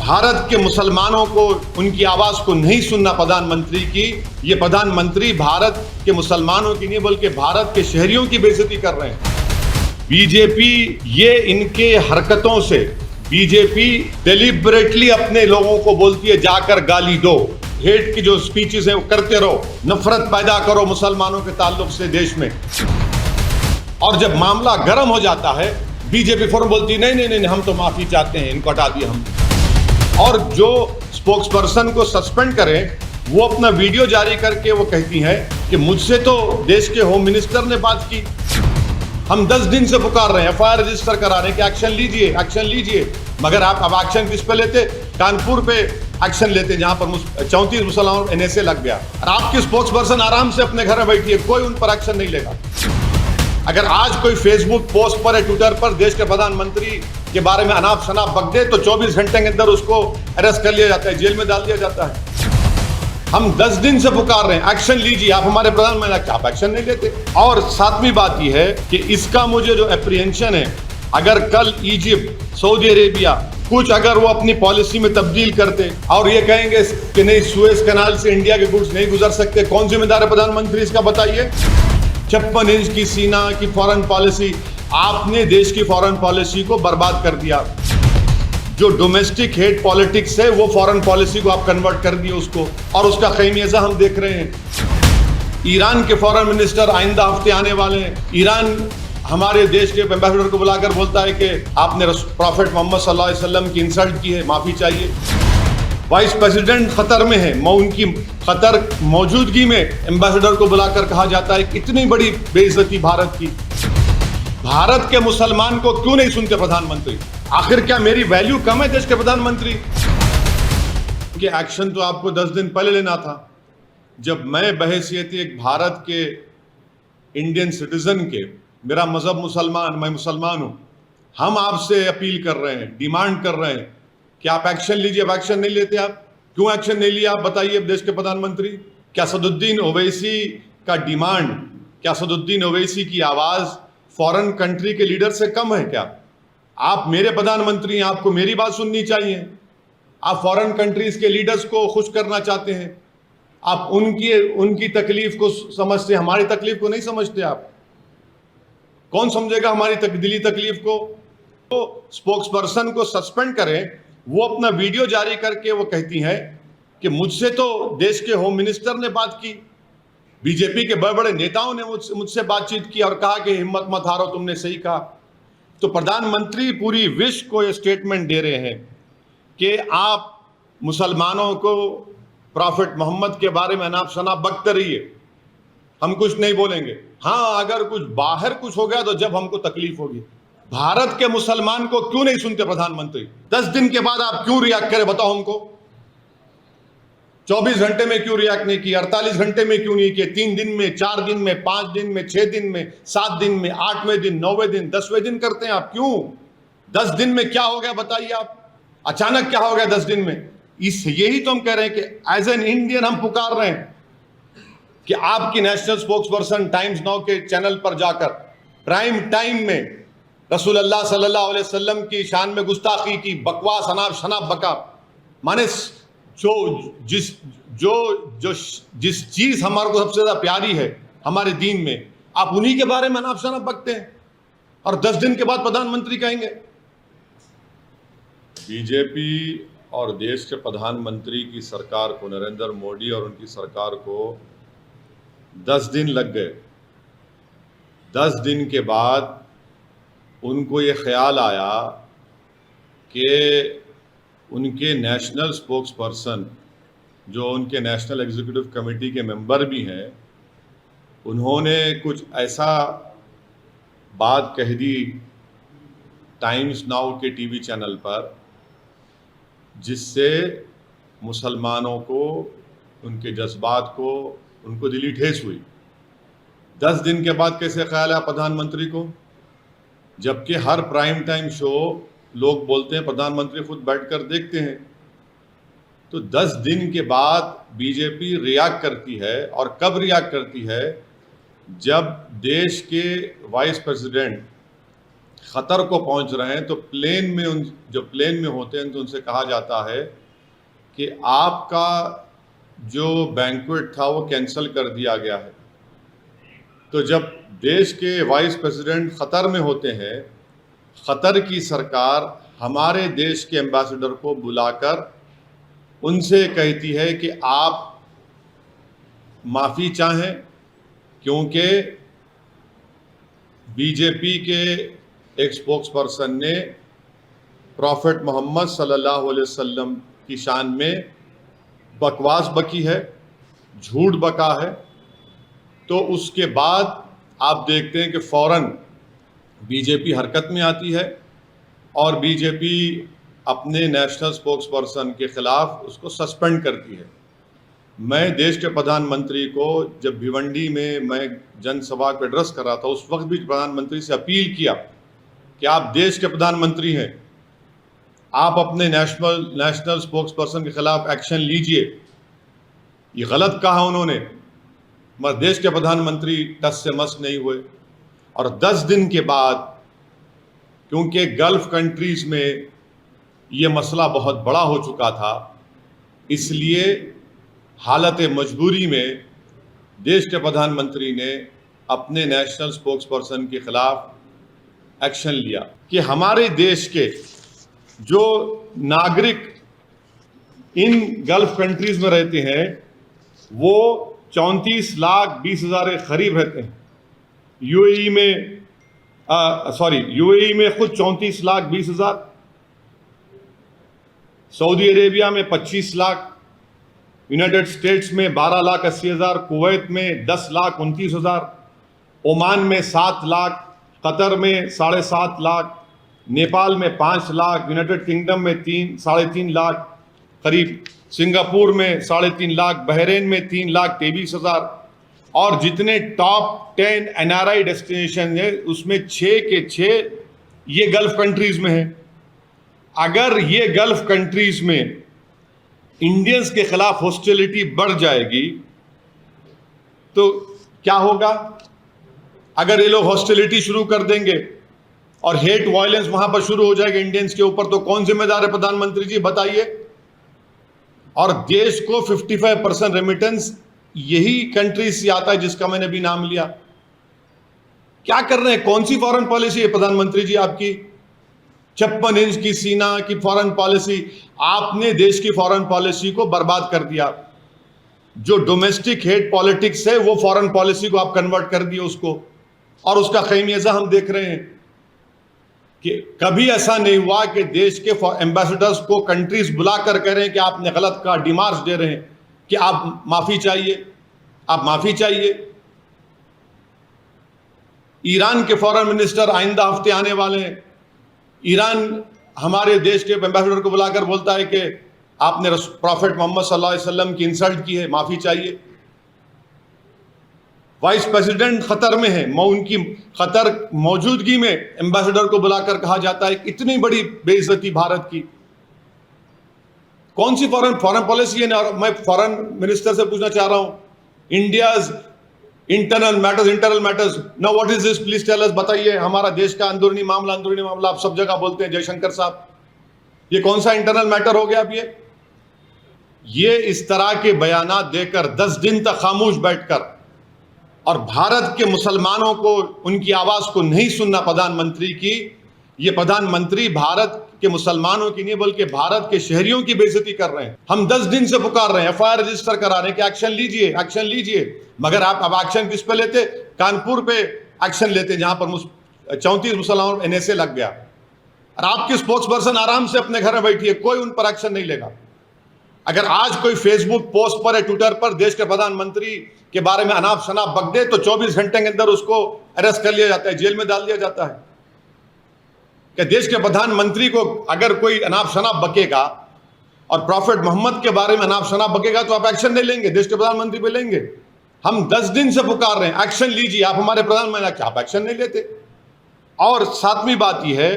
भारत के मुसलमानों को उनकी आवाज को नहीं सुनना प्रधानमंत्री की। ये प्रधानमंत्री भारत के मुसलमानों की नहीं बल्कि भारत के शहरियों की बेइज्जती कर रहे हैं। बीजेपी ये इनके हरकतों से बीजेपी डेलिबरेटली अपने लोगों को बोलती है जाकर गाली दो, हेट की जो स्पीचेस है वो करते रहो, नफरत पैदा करो मुसलमानों के ताल्लुक से देश में। और जब मामला गर्म हो जाता है बीजेपी फौरन बोलती है नहीं नहीं नहीं हम तो माफी चाहते हैं, इनको हटा दिया हम। और जो स्पोक्स पर्सन को सस्पेंड करें वो अपना वीडियो जारी करके वो कहती हैं कि मुझसे तो देश के होम मिनिस्टर ने बात की, हम 10 दिन से पुकार रहे हैं, FIR रजिस्टर करा रहे हैं कि एक्शन लीजिए एक्शन लीजिए, मगर आप अब एक्शन किस पे लेते? कानपुर पे एक्शन लेते जहां पर 34 मुसलमानों NSA लग गया। और आपके स्पोक्स पर्सन आराम से अपने घर में बैठी है, कोई उन पर एक्शन नहीं लेगा। अगर आज कोई फेसबुक पोस्ट पर है, ट्विटर पर देश के प्रधानमंत्री के बारे में अनाप शनाप बक दे तो 24 घंटे के अंदर उसको अरेस्ट कर लिया जाता है, जेल में डाल दिया जाता है। हम 10 दिन से पुकार रहे हैं एक्शन लीजिए, आप हमारे प्रधानमंत्री, आप एक्शन नहीं लेते। और सातवीं बात यह है कि इसका मुझे जो एप्रीहेंशन है, अगर कल इजिप्ट, सऊदी अरेबिया कुछ अगर वो अपनी पॉलिसी में तब्दील करते और ये कहेंगे कि नहीं सुएज कैनाल से इंडिया के गुड्स नहीं गुजर सकते, कौन जिम्मेदार है प्रधानमंत्री इसका बताइए? 56 इंच की सीना की फॉरेन पॉलिसी, आपने देश की फॉरेन पॉलिसी को बर्बाद कर दिया। जो डोमेस्टिक हेट पॉलिटिक्स है वो फॉरेन पॉलिसी को आप कन्वर्ट कर दिए उसको, और उसका खैमियाजा हम देख रहे हैं। ईरान के फॉरेन मिनिस्टर आइंदा हफ्ते आने वाले हैं। ईरान हमारे देश के एम्बेसडर को बुलाकर बोलता है कि आपने प्रॉफेट मोहम्मद सल्लल्लाहु अलैहि वसल्लम की इंसल्ट की है, माफी चाहिए। वाइस प्रेसिडेंट खतर में है, उनकी खतर मौजूदगी में एम्बेसडर को बुलाकर कहा जाता है इतनी बड़ी बेइज्जती भारत की। भारत के मुसलमान को क्यों नहीं सुनते प्रधानमंत्री? आखिर क्या मेरी वैल्यू कम है देश के प्रधानमंत्री? कि एक्शन तो आपको 10 दिन पहले लेना था, जब मैं बहैसियत एक भारत के इंडियन सिटीजन के, मेरा मजहब मुसलमान, मैं मुसलमान हूं, हम आपसे अपील कर रहे हैं, डिमांड कर रहे हैं कि आप एक्शन लीजिए। अब एक्शन नहीं लेते आप, क्यों एक्शन नहीं लिया आप बताइए देश के प्रधानमंत्री? क्या असदुद्दीन ओवैसी का डिमांड, क्या असदुद्दीन ओवैसी की आवाज फॉरेन कंट्री के लीडर से कम है क्या? आप मेरे प्रधानमंत्री हैं, आपको मेरी बात सुननी चाहिए। आप फॉरेन कंट्रीज के लीडर्स को खुश करना चाहते हैं, आप उनकी तकलीफ को समझते, हमारी तकलीफ को नहीं समझते। आप कौन समझेगा हमारी दिली तकलीफ को? तो स्पोक्स पर्सन को सस्पेंड करें, वो अपना वीडियो जारी करके वो कहती हैं कि मुझसे तो देश के होम मिनिस्टर ने बात की, बीजेपी के बड़े बड़े नेताओं ने मुझसे बातचीत की और कहा कि हिम्मत मत हारो, तुमने सही कहा। तो प्रधानमंत्री पूरी विश्व को ये स्टेटमेंट दे रहे हैं कि आप मुसलमानों को प्रॉफेट मोहम्मद के बारे में अनाप शनाप बकते रहिए, हम कुछ नहीं बोलेंगे। हाँ, अगर कुछ बाहर कुछ हो गया तो जब हमको तकलीफ होगी। भारत के मुसलमान को क्यों नहीं सुनते प्रधानमंत्री? 10 दिन के बाद आप क्यों रिएक्ट करें बताओ हमको? 24 घंटे में क्यों रिएक्ट नहीं किया? 48 घंटे में क्यों नहीं किए? 3 दिन में, 4 दिन में, 5 दिन में, 6 दिन में, 7 दिन में, 8वें दिन, 9वें दिन, 10वें दिन करते हैं आप क्यों? 10 दिन में क्या हो गया बताइए आप? अचानक क्या हो गया 10 दिन में? यही तो हम कह रहे हैं कि एज एन इंडियन हम पुकार रहे हैं कि आपकी national spokes person times now के चैनल पर जाकर प्राइम टाइम में रसूलुल्लाह सल्लल्लाहु अलैहि वसल्लम की शान में गुस्ताखी की, बकवास अनाप शनाप बका, माने जिस चीज हमारे को सबसे ज्यादा प्यारी है हमारे दीन में, आप उन्हीं के बारे में अनाप शनाप बकते हैं और 10 दिन के बाद प्रधानमंत्री कहेंगे। बीजेपी और देश के प्रधानमंत्री की सरकार को, नरेंद्र मोदी और उनकी सरकार को 10 दिन लग गए। 10 दिन के बाद उनको ये ख्याल आया कि उनके नेशनल स्पोक्स पर्सन, जो उनके नेशनल एग्जीक्यूटिव कमेटी के मेंबर भी हैं, उन्होंने कुछ ऐसा बात कह दी टाइम्स नाउ के टीवी चैनल पर जिससे मुसलमानों को, उनके जज्बात को, उनको दिली ठेस हुई। 10 दिन के बाद कैसे ख्याल आया प्रधानमंत्री को? जबकि हर प्राइम टाइम शो लोग बोलते हैं, प्रधानमंत्री खुद बैठकर देखते हैं। तो 10 दिन के बाद बीजेपी रिएक्ट करती है, और कब रिएक्ट करती है? जब देश के वाइस प्रेसिडेंट क़तर को पहुंच रहे हैं तो प्लेन में होते हैं तो उनसे कहा जाता है कि आपका जो बैंक्वेट था वो कैंसिल कर दिया गया है। तो जब देश के वाइस प्रेसिडेंट क़तर में होते हैं, क़तर की सरकार हमारे देश के एम्बेसडर को बुलाकर उनसे कहती है कि आप माफ़ी चाहें, क्योंकि बीजेपी के एक स्पोक्सपर्सन ने प्रॉफिट मोहम्मद सल्लल्लाहु अलैहि वसल्लम की शान में बकवास बकी है, झूठ बका है। तो उसके बाद आप देखते हैं कि फ़ौरन बीजेपी हरकत में आती है और बीजेपी अपने नेशनल स्पोक्सपर्सन के ख़िलाफ़ उसको सस्पेंड करती है। मैं देश के प्रधानमंत्री को जब भिवंडी में मैं जनसभा को एड्रेस कर रहा था, उस वक्त भी प्रधानमंत्री से अपील किया कि आप देश के प्रधानमंत्री हैं, आप अपने नेशनल स्पोक्सपर्सन के ख़िलाफ़ एक्शन लीजिए। ये गलत कहा उन्होंने, मगर देश के प्रधानमंत्री टस से मस नहीं हुए। और 10 दिन के बाद, क्योंकि गल्फ़ कंट्रीज़ में ये मसला बहुत बड़ा हो चुका था, इसलिए हालत मजबूरी में देश के प्रधानमंत्री ने अपने नेशनल स्पोक्सपर्सन के ख़िलाफ़ एक्शन लिया कि हमारे देश के जो नागरिक इन गल्फ़ कंट्रीज़ में रहते हैं वो 34,20,000 के करीब रहते हैं। यूएई में खुद 34,20,000, सऊदी अरेबिया में 25 लाख, यूनाइटेड स्टेट्स में 12,80,000, कुवैत में 10,29,000, ओमान में 7 लाख, कतर में 7.5 लाख, नेपाल में 5 लाख, यूनाइटेड किंगडम में 3-3.5 लाख करीब, सिंगापुर में 3.5 लाख, बहरीन में 3,23,000 और जितने टॉप 10 एनआरआई डेस्टिनेशन है उसमें 6 के 6 ये गल्फ़ कंट्रीज़ में हैं। अगर ये गल्फ़ कंट्रीज़ में इंडियंस के खिलाफ हॉस्टिलिटी बढ़ जाएगी तो क्या होगा? अगर ये लोग हॉस्टिलिटी शुरू कर देंगे और हेट वायलेंस वहां पर शुरू हो जाएगा इंडियंस के ऊपर, तो कौन जिम्मेदार है? प्रधानमंत्री जी बताइए। और देश को 55% रेमिटेंस यही कंट्री से आता है जिसका मैंने भी नाम लिया। क्या कर रहे हैं? कौन सी फॉरेन पॉलिसी है प्रधानमंत्री जी आपकी? 56 इंच की सीना की फॉरेन पॉलिसी, आपने देश की फॉरेन पॉलिसी को बर्बाद कर दिया। जो डोमेस्टिक हेट पॉलिटिक्स है वो फॉरेन पॉलिसी को आप कन्वर्ट कर दिए उसको, और उसका खमीयाजा हम देख रहे हैं कि कभी ऐसा नहीं हुआ कि देश के एम्बेसडर्स को कंट्रीज बुलाकर कह रहे हैं कि आपने गलत कहा, डिमार्च दे रहे हैं कि आप माफी चाहिए, आप माफी चाहिए। ईरान के फॉरेन मिनिस्टर आइंदा हफ्ते आने वाले हैं। ईरान हमारे देश के एम्बेसडर को बुलाकर बोलता है कि आपने प्रॉफिट मोहम्मद सल्लल्लाहु अलैहि वसल्लम की इंसल्ट की है, माफी चाहिए। वाइस प्रेसिडेंट क़तर में है, उनकी क़तर मौजूदगी में एम्बेसडर को बुलाकर कहा जाता है इतनी बड़ी बेइज्जती भारत की। कौन सी फॉरेन पॉलिसी है? मैं फॉरेन मिनिस्टर से पूछना चाह रहा हूं, India's internal matters, no what is this, please tell us, बताइए। हमारा देश का अंदरूनी मामला आप सब जगह बोलते हैं जयशंकर साहब, ये कौन सा इंटरनल मैटर हो गया? अब ये इस तरह के बयानात देकर 10 दिन तक खामोश बैठकर और भारत के मुसलमानों को उनकी आवाज को नहीं सुनना प्रधानमंत्री की, ये प्रधानमंत्री भारत के मुसलमानों की नहीं बल्कि भारत के शहरियों की बेइज्जती कर रहे हैं। हम 10 दिन से पुकार रहे हैं, FIR रजिस्टर करा रहे हैं कि एक्शन लीजिए, एक्शन लीजिए, मगर आप अब एक्शन किस पे लेते? कानपुर पे एक्शन लेते जहां पर 34 मुसलमानों NSA लग गया, और आपके स्पोक्सपर्सन आराम से अपने घर में बैठिए, कोई उन पर एक्शन नहीं लेगा। अगर आज कोई फेसबुक पोस्ट पर या ट्विटर पर देश के प्रधानमंत्री के बारे में अनाप शनाप बक दे तो 24 घंटे के अंदर उसको अरेस्ट कर लिया जाता है, जेल में डाल दिया जाता है। कि देश के प्रधानमंत्री को अगर कोई अनाप शनाप बकेगा और प्रॉफिट मोहम्मद के बारे में अनाप शनाप बकेगा तो आप एक्शन नहीं लेंगे, देश के प्रधानमंत्री पे लेंगे। हम 10 दिन से पुकार रहे हैं, एक्शन लीजिए, आप हमारे प्रधानमंत्री, आप एक्शन नहीं लेते। और सातवीं बात यह है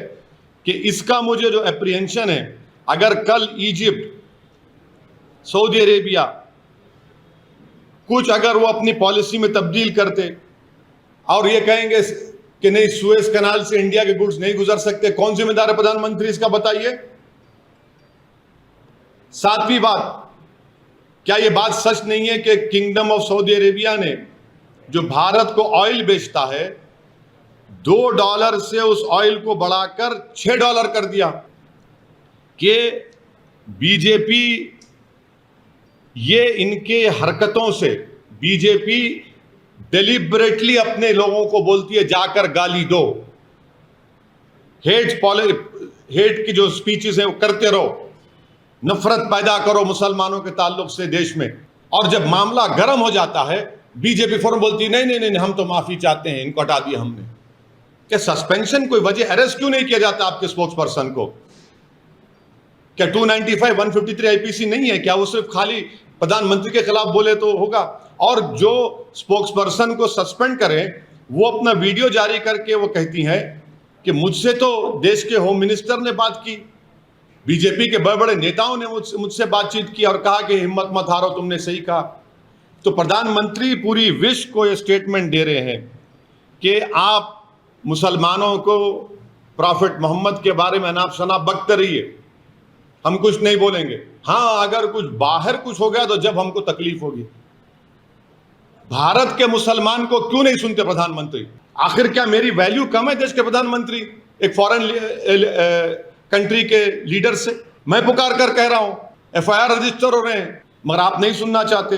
कि इसका मुझे जो एप्रीहेंशन है, अगर कल इजिप्ट, सऊदी अरेबिया कुछ अगर वो अपनी पॉलिसी में तब्दील करते और ये कहेंगे कि नहीं सुएज कैनाल से इंडिया के गुड्स नहीं गुजर सकते। कौन जिम्मेदार है प्रधानमंत्री इसका, बताइए। सातवीं बात, क्या यह बात सच नहीं है कि किंगडम ऑफ सऊदी अरेबिया ने जो भारत को ऑयल बेचता है $2 से उस ऑयल को बढ़ाकर $6 कर दिया? कि बीजेपी ये इनके हरकतों से बीजेपी डेलिबरेटली अपने लोगों को बोलती है जाकर गाली दो, हेट की जो स्पीचेस है वो करते रहो, नफरत पैदा करो मुसलमानों के ताल्लुक से देश में। और जब मामला गर्म हो जाता है बीजेपी फौरन बोलती है नहीं नहीं नहीं हम तो माफी चाहते हैं, इनको हटा दिया हमने। क्या सस्पेंशन कोई वजह, अरेस्ट क्यों नहीं किया जाता आपके स्पोक्स पर्सन को? क्या 295 153 आईपीसी नहीं है क्या? वो सिर्फ खाली प्रधानमंत्री के खिलाफ बोले तो होगा? और जो स्पोक्स पर्सन को सस्पेंड करें वो अपना वीडियो जारी करके वो कहती हैं कि मुझसे तो देश के होम मिनिस्टर ने बात की, बीजेपी के बड़े बड़े नेताओं ने मुझसे बातचीत की और कहा कि हिम्मत मत हारो, तुमने सही कहा। तो प्रधानमंत्री पूरी विश्व को ये स्टेटमेंट दे रहे हैं कि आप मुसलमानों को प्रॉफिट मोहम्मद के बारे में अनाप शनाप बकते रहिए, हम कुछ नहीं बोलेंगे। हाँ, अगर कुछ बाहर कुछ हो गया तो जब हमको तकलीफ होगी। भारत के मुसलमान को क्यों नहीं सुनते प्रधानमंत्री? आखिर क्या मेरी वैल्यू कम है देश के प्रधानमंत्री एक फॉरेन कंट्री के लीडर से? मैं पुकार कर कह रहा हूं, एफआईआर रजिस्टर हो रहे हैं मगर आप नहीं सुनना चाहते।